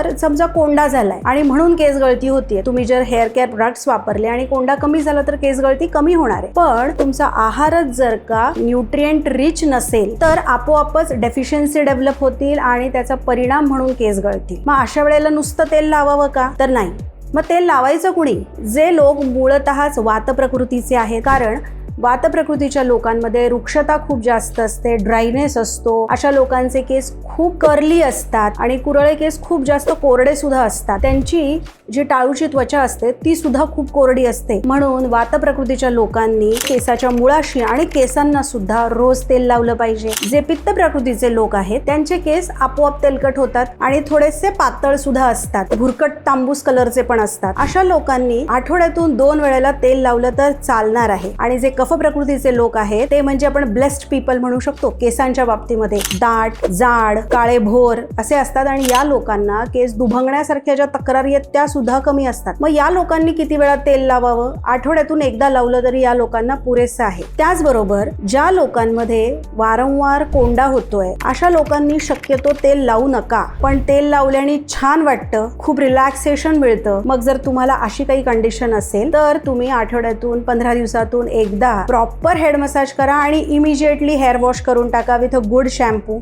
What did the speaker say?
जर समजा कोंडा झालाय आणि म्हणून केस गळती होतीये, तुम्ही जर हेअर केअर प्रोडक्ट्स वापरले आणि कोंडा कमी झाला तर केस गळती कमी होणार आहे. पण तुमचा आहारच जर का न्यूट्रिएंट रिच नसेल तर आपोआपच डेफिशियन्सी डेव्हलप होतील आणि त्याचा परिणाम म्हणून केस गळतील. मग अशा वेळेला नुसतं तेल लावावं का? तर नाही. मग तेल लावायचं कुणी? जे लोक मूळतःच वात प्रकृतीचे आहेत. कारण वात प्रकृतीच्या लोकांमध्ये रुक्षता खूप जास्त असते, ड्रायनेस असतो. अशा लोकांचे केस खूप कर्ली असतात आणि कुरळे केस खूप जास्त कोरडे सुद्धा असतात. त्यांची जी टाळूची त्वचा असते ती सुद्धा खूप कोरडी असते. म्हणून वात प्रकृतीच्या लोकांनी केसाच्या मुळाशी आणि केसांना सुद्धा रोज तेल लावलं पाहिजे. जे पित्त प्रकृतीचे लोक आहेत त्यांचे केस आपोआप तेलकट होतात आणि थोडेसे पातळ सुद्धा असतात, भुरकट तांबूस कलरचे पण असतात. अशा लोकांनी आठवड्यातून 2 वेळेला तेल लावलं तर चालणार आहे. आणि जे कफ प्रकृतीचे लोक आहेत ते म्हणजे आपण ब्लेस्ड पीपल म्हणू शकतो. केसांच्या बाबतीमध्ये दाट, जाड, काळे भोर असे असतात आणि या लोकांना केस दुभंगण्यासारख्या ज्या तक्रारी आहेत त्या सुद्धा कमी असतात. मग या लोकांनी किती वेळा तेल लावावं? आठवड्यातून एकदा लावलं तरी या लोकांना पुरेसं आहे. त्याचबरोबर ज्या लोकांमध्ये वारंवार कोंडा होतोय अशा लोकांनी शक्यतो तेल लावू नका. पण तेल लावल्याने छान वाटतं, खूप रिलॅक्सेशन मिळतं. मग जर तुम्हाला अशी काही कंडिशन असेल तर तुम्ही आठवड्यातून 15 दिवसातून एकदा प्रॉपर हेड मसाज करा आणि इमिजिएटली हेअर वॉश करून टाका विथ अ गुड शॅम्पू.